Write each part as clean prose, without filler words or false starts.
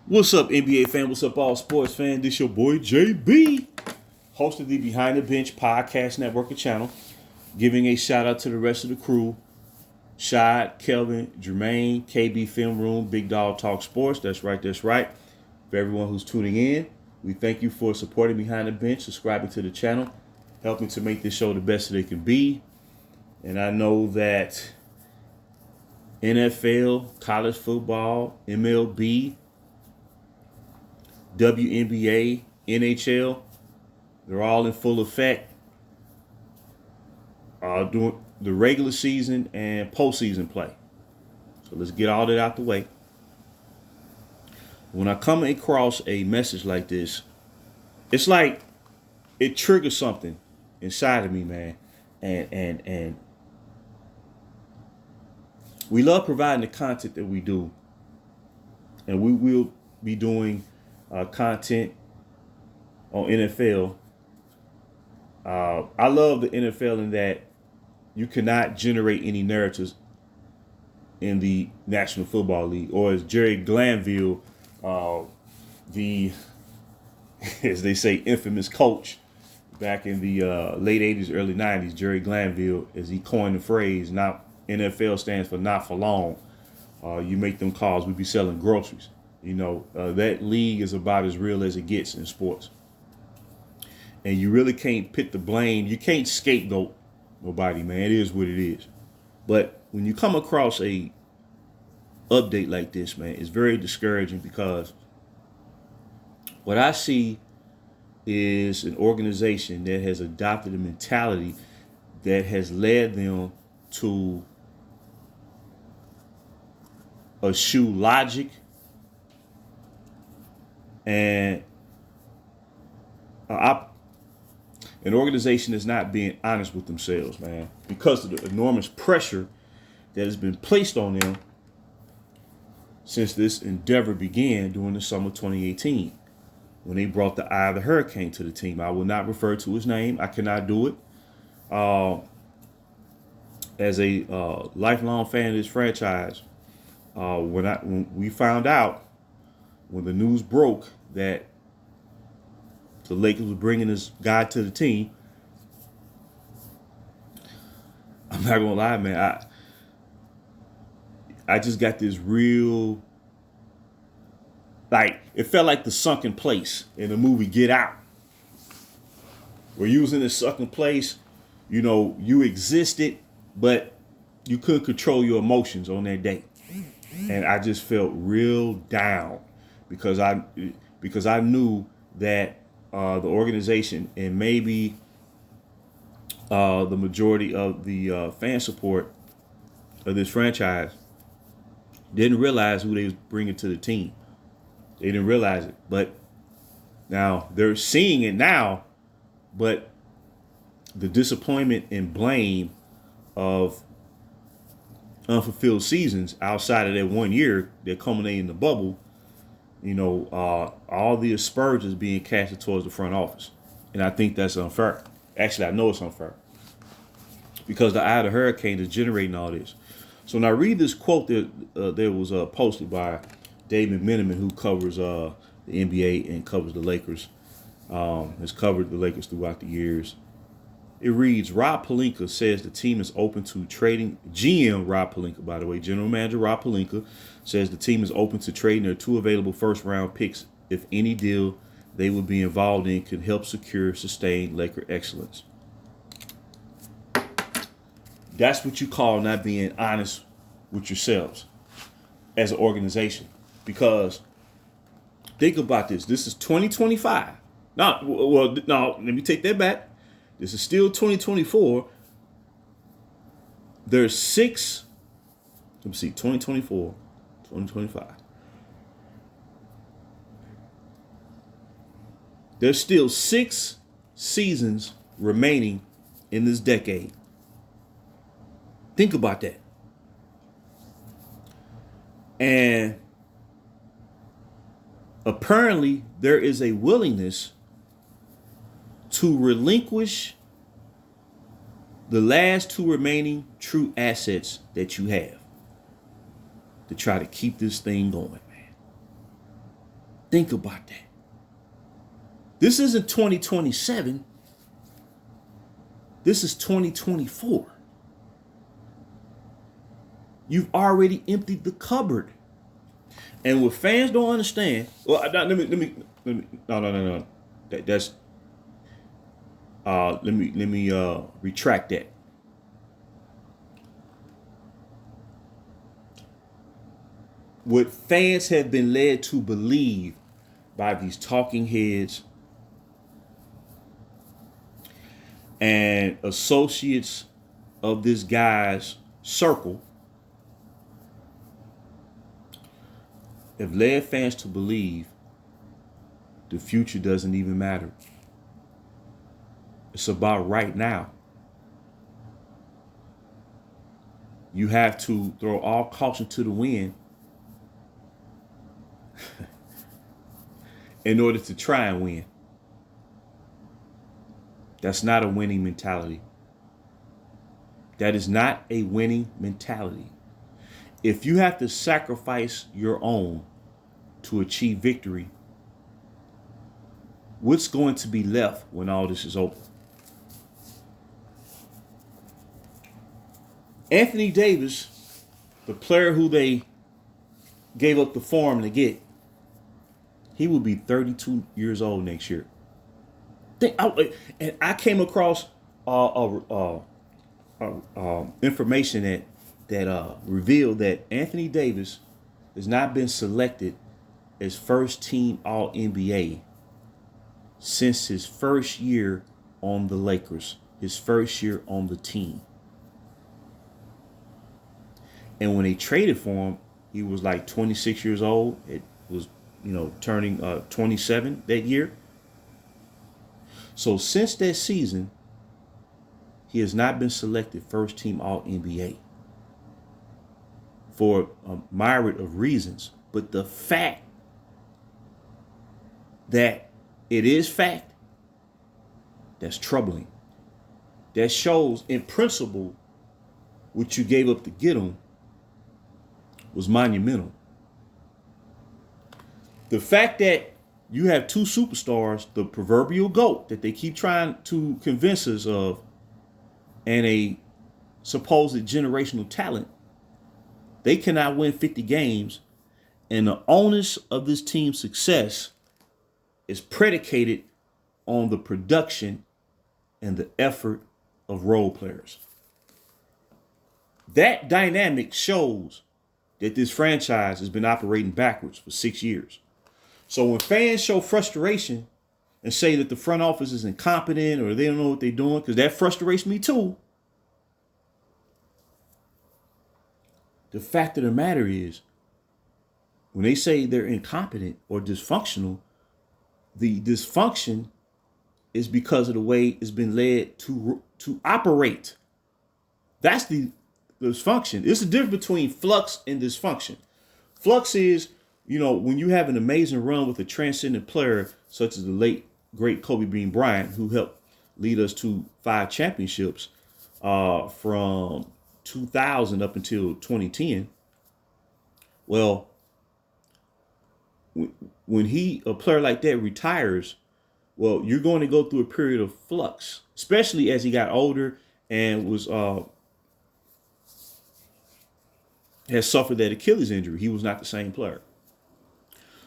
What's up, NBA fan? What's up, all sports fan? This your boy JB, host of the Behind the Bench Podcast Network and channel. Giving a shout out to the rest of the crew: Shad, Kelvin, Jermaine, KB Film Room, Big Dog Talk Sports. That's right, that's right. For everyone who's tuning in, we thank you for supporting Behind the Bench, subscribing to the channel, helping to make this show the best that it can be. And I know that NFL, college football, MLB, WNBA, NHL, they're all in full effect during the regular season and postseason play. So let's get all that out the way. When I come across a message like this, it's like it triggers something inside of me, man. And we love providing the content that we do. And we will be doing content on NFL. I love the NFL in that you cannot generate any narratives in the National Football League, or as Jerry Glanville, the as they say, infamous coach back in the late '80s, early '90s, Jerry Glanville, as he coined the phrase, "Not NFL stands for not for long." You make them calls, we be selling groceries. You know, that league is about as real as it gets in sports. And you really can't put the blame. You can't scapegoat nobody, man. It is what it is. But when you come across a update like this, man, it's very discouraging, because what I see is an organization that has adopted a mentality that has led them to eschew logic and an organization that's not being honest with themselves, man, because of the enormous pressure that has been placed on them since this endeavor began during the summer 2018, when they brought the Eye of the Hurricane to the team. I will not refer to his name. I cannot do it. As a lifelong fan of this franchise, when we found out, when the news broke that the Lakers were bringing this guy to the team, I'm not gonna lie, man. I just got this real, like, it felt like the sunken place in the movie Get Out. Where you was in this sunken place, you know, you existed, but you couldn't control your emotions on that day. And I just felt real down because I knew that the organization and maybe the majority of the fan support of this franchise didn't realize who they was bringing to the team. They didn't realize it, but now they're seeing it now. But the disappointment and blame of unfulfilled seasons outside of that 1 year that culminated in the bubble, you know, all the aspersions being casted towards the front office. And I think that's unfair. Actually, I know it's unfair, because the Eye of the Hurricane is generating all this. So now read this quote that was posted by Dave McMenamin, who covers the NBA and covers the Lakers, has covered the Lakers throughout the years. It reads, Rob Pelinka says the team is open to trading. GM Rob Pelinka, by the way, General Manager Rob Pelinka, says the team is open to trading their 2 available first-round picks if any deal they would be involved in could help secure sustained Laker excellence. That's what you call not being honest with yourselves as an organization. Because think about this. This is 2025. No, let me take that back. This is still 2024. There's 2024, 2025. There's still 6 seasons remaining in this decade. Think about that. And apparently there is a willingness to relinquish the last 2 remaining true assets that you have to try to keep this thing going, man. Think about that. This isn't 2027. This is 2024. You've already emptied the cupboard. And what fans don't understand, well, let me, no. Let me retract that. What fans have been led to believe by these talking heads and associates of this guy's circle have led fans to believe the future doesn't even matter. It's about right now. You have to throw all caution to the wind in order to try and win. That's not a winning mentality. That is not a winning mentality. If you have to sacrifice your own to achieve victory, what's going to be left when all this is over? Anthony Davis, the player who they gave up the farm to get, he will be 32 years old next year. And I came across information that revealed that Anthony Davis has not been selected as first team All-NBA since his first year on the Lakers, his first year on the team. And when they traded for him, he was like 26 years old. It was, turning 27 that year. So since that season, he has not been selected first team All-NBA for a myriad of reasons. But the fact that it is fact, that's troubling. That shows in principle what you gave up to get him was monumental. The fact that you have two superstars, the proverbial GOAT that they keep trying to convince us of, and a supposed generational talent, they cannot win 50 games, and the onus of this team's success is predicated on the production and the effort of role players. That dynamic shows that this franchise has been operating backwards for 6 years. So when fans show frustration and say that the front office is incompetent or they don't know what they're doing, because that frustrates me too, the fact of the matter is, when they say they're incompetent or dysfunctional, the dysfunction is because of the way it's been led to operate. That's the dysfunction. It's the difference between flux and dysfunction. Flux is, when you have an amazing run with a transcendent player such as the late, great Kobe Bean Bryant, who helped lead us to 5 championships from 2000 up until 2010. Well, when a player like that retires, well, you're going to go through a period of flux, especially as he got older and has suffered that Achilles injury. He was not the same player.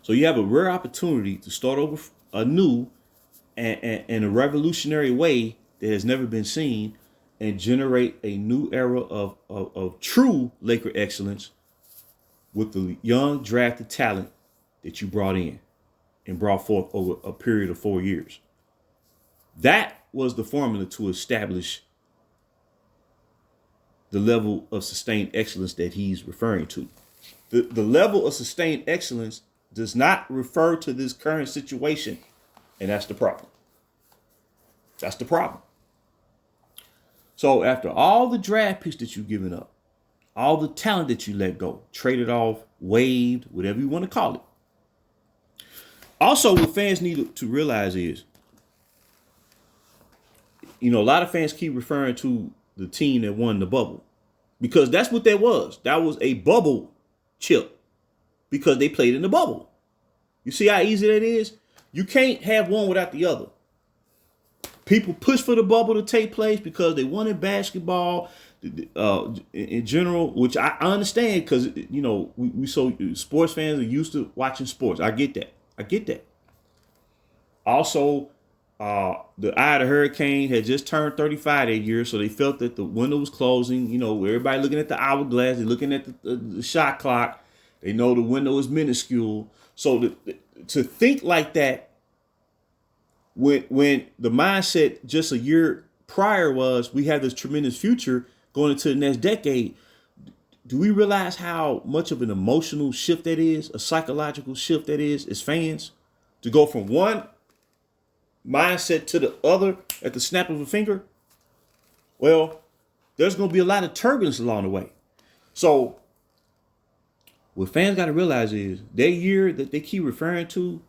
So you have a rare opportunity to start over anew and in a revolutionary way that has never been seen and generate a new era of true Laker excellence with the young drafted talent that you brought in and brought forth over a period of 4 years. That was the formula to establish the level of sustained excellence that he's referring to. The level of sustained excellence does not refer to this current situation, and that's the problem. That's the problem. So after all the draft picks that you've given up, all the talent that you let go, traded off, waived, whatever you want to call it. Also, what fans need to realize is, a lot of fans keep referring to the team that won the bubble because that's what that was. That was a bubble chip because they played in the bubble. You see how easy that is? You can't have one without the other. People push for the bubble to take place because they wanted basketball in general, which I understand because, you know, we so sports fans are used to watching sports. I get that. I get that. Also, the eye of the hurricane had just turned 35 that year, so they felt that the window was closing. You know, everybody looking at the hourglass, they're looking at the shot clock. They know the window is minuscule. So to think like that, when the mindset just a year prior was we have this tremendous future going into the next decade, do we realize how much of an emotional shift that is, a psychological shift that is as fans, to go from one mindset to the other at the snap of a finger? Well, there's going to be a lot of turbulence along the way. So what fans got to realize is that year that they keep referring to,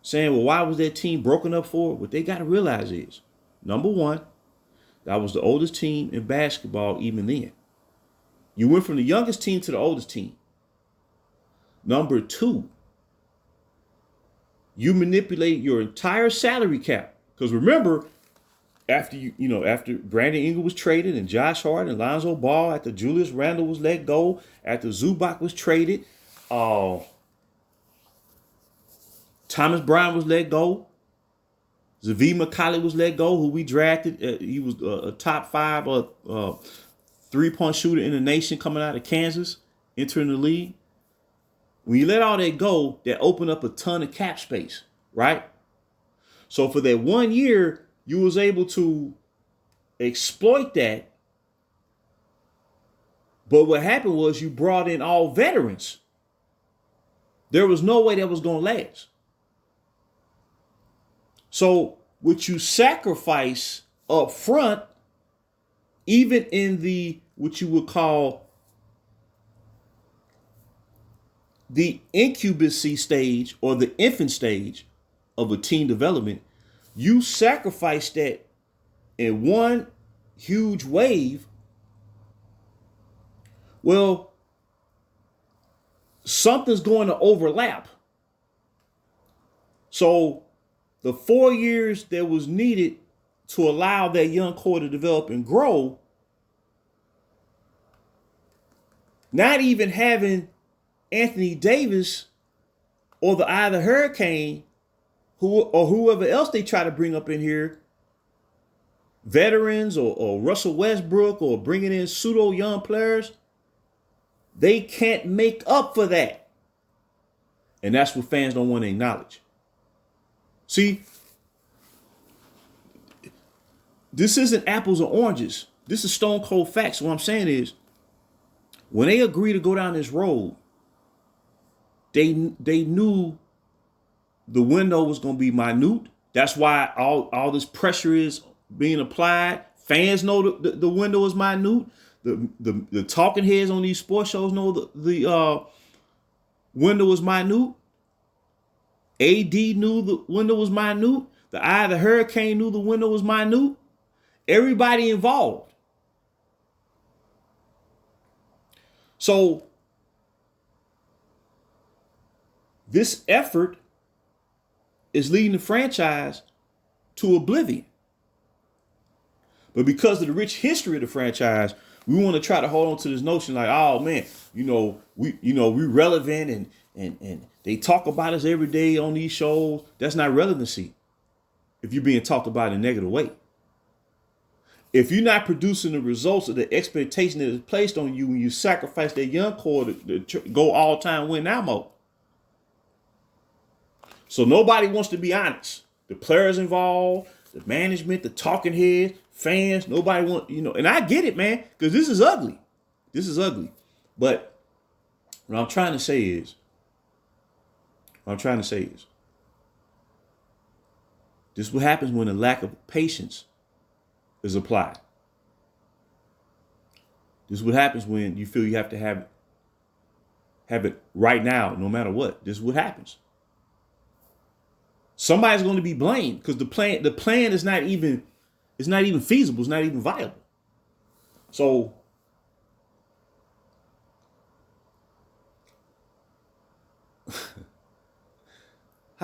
saying, well, why was that team broken up for? What they got to realize is, number one, that was the oldest team in basketball even then. You went from the youngest team to the oldest team. Number two, you manipulate your entire salary cap. Because remember, after Brandon Ingram was traded and Josh Hart and Lonzo Ball, after Julius Randle was let go, after Zubac was traded, Thomas Bryant was let go, Xavier McCollum was let go, who we drafted. He was a top 5 three-point shooter in the nation coming out of Kansas, entering the league. When you let all that go, that opened up a ton of cap space, right? So for that 1 year, you was able to exploit that. But what happened was you brought in all veterans. There was no way that was going to last. So what you sacrifice up front, even in the what you would call the incubacy stage or the infant stage of a team development, you sacrifice that in one huge wave. Well, something's going to overlap. So the 4 years that was needed to allow that young core to develop and grow, not even having Anthony Davis or the Eye of the Hurricane, or whoever else they try to bring up in here, veterans or Russell Westbrook, or bringing in pseudo young players, they can't make up for that. And that's what fans don't want to acknowledge. See, this isn't apples or oranges. This is stone cold facts. What I'm saying is, when they agree to go down this road, they knew the window was going to be minute. That's why all this pressure is being applied. Fans know the window is minute. The talking heads on these sports shows know the window is minute. AD knew the window was minute. The Eye of the Hurricane knew the window was minute. Everybody involved. So this effort is leading the franchise to oblivion. But because of the rich history of the franchise, we want to try to hold on to this notion like, oh man, we're relevant and they talk about us every day on these shows. That's not relevancy if you're being talked about in a negative way. If you're not producing the results of the expectation that is placed on you when you sacrifice that young core to go all-time win now mode. So nobody wants to be honest. The players involved, the management, the talking heads, fans, nobody want, and I get it, man, because this is ugly. This is ugly. But what I'm trying to say is, this is what happens when a lack of patience is applied. This is what happens when you feel you have to have it right now, no matter what. This is what happens. Somebody's going to be blamed because the plan is not even feasible. It's not even viable. So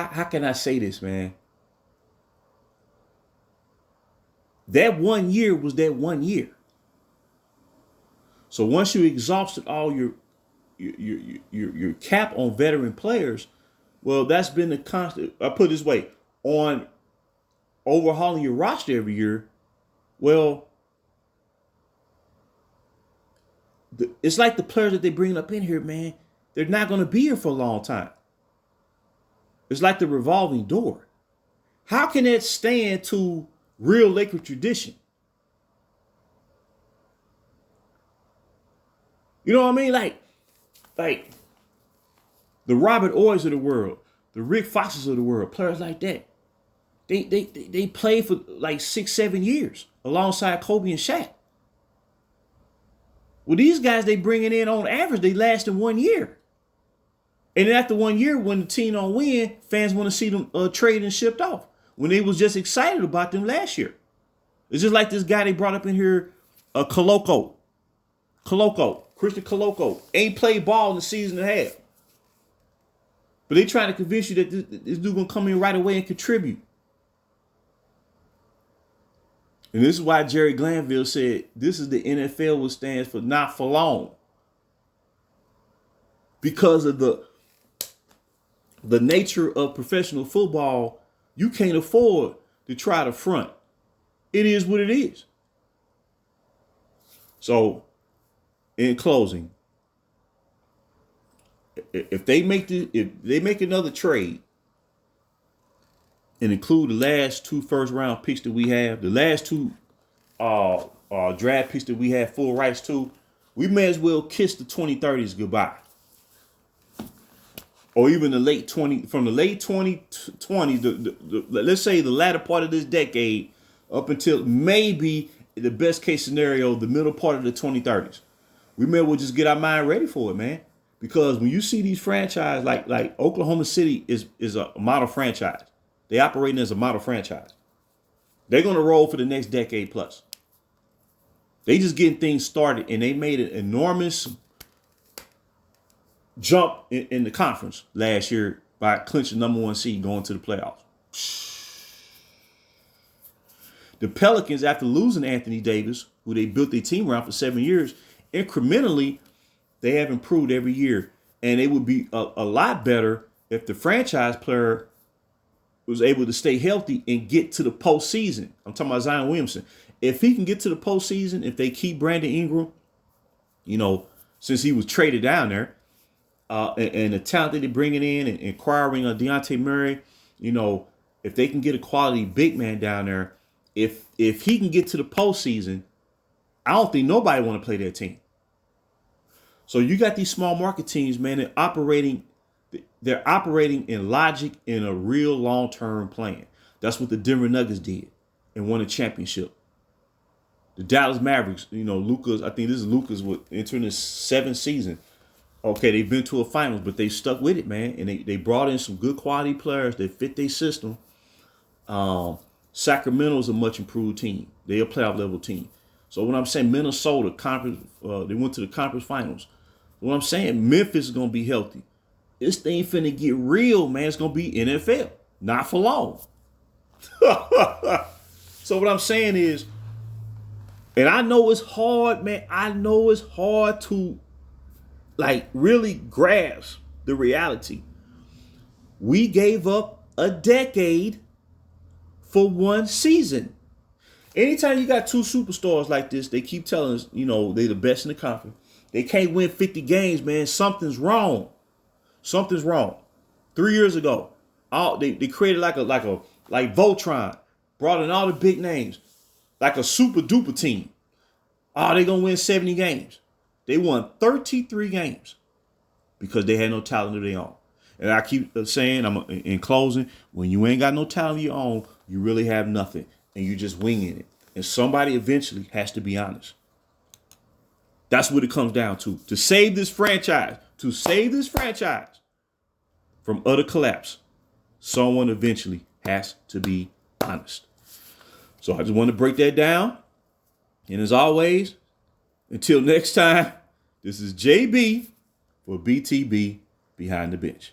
how can I say this, man? That 1 year was that 1 year. So once you exhausted all your cap on veteran players, well, that's been the constant. I put it this way: on overhauling your roster every year, well, it's like the players that they bring up in here, man. They're not going to be here for a long time. It's like the revolving door. How can that stand to real Laker tradition? You know what I mean? Like the Robert Oys of the world, the Rick Foxes of the world, players like that. They played for like 6-7 years alongside Kobe and Shaq. Well, these guys they bringing in on average, they last in 1 year. And then after 1 year, when the team don't win, fans want to see them traded and shipped off. When they was just excited about them last year. It's just like this guy they brought up in here, Christian Coloco, ain't played ball in the season and a half. But they trying to convince you that this dude gonna come in right away and contribute. And this is why Jerry Glanville said this is the NFL, which stands for not for long. Because of the nature of professional football, you can't afford to try to front. It is what it is. So, in closing, if they make another trade and include the last 2 first-round picks that we have, the last 2 draft picks that we have full rights to, we may as well kiss the 2030s goodbye. Or even the late 2020s, let's say the latter part of this decade up until maybe the best case scenario, the middle part of the 2030s. We may as well just get our mind ready for it, man. Because when you see these franchises like Oklahoma City is a model franchise. They operating as a model franchise. They're going to roll for the next decade plus. They just getting things started, and they made an enormous jump in the conference last year by clinching number 1 seed going to the playoffs. The Pelicans, after losing Anthony Davis, who they built their team around for 7 years, incrementally, they have improved every year. And it would be a lot better if the franchise player was able to stay healthy and get to the postseason. I'm talking about Zion Williamson. If he can get to the postseason, if they keep Brandon Ingram, since he was traded down there, and the talent that they're bringing in and acquiring Dejounte Murray, if they can get a quality big man down there, if he can get to the postseason, I don't think nobody want to play that team. So you got these small market teams, man, they're operating in logic in a real long-term plan. That's what the Denver Nuggets did and won a championship. The Dallas Mavericks, Luka's, I think this is Luka's entering his 7th season. Okay, they've been to a finals, but they stuck with it, man. And they brought in some good quality players that fit their system. Sacramento's a much improved team. They're a playoff level team. So when I'm saying Minnesota conference, they went to the conference finals. What I'm saying, Memphis is gonna be healthy. This thing finna get real, man. It's gonna be NFL, not for long. So what I'm saying is, and I know it's hard, man. I know it's hard to really grasp the reality. We gave up a decade for 1 season. Anytime you got 2 superstars like this, they keep telling us, they're the best in the conference. They can't win 50 games, man. Something's wrong. Something's wrong. 3 years ago, they created like Voltron, brought in all the big names, like a super duper team. They gonna win 70 games. They won 33 games because they had no talent of their own. And I keep saying, in closing, when you ain't got no talent of your own, you really have nothing, and you're just winging it. And somebody eventually has to be honest. That's what it comes down to. To save this franchise from utter collapse, someone eventually has to be honest. So I just want to break that down. And as always, until next time, this is JB for BTB Behind the Bench.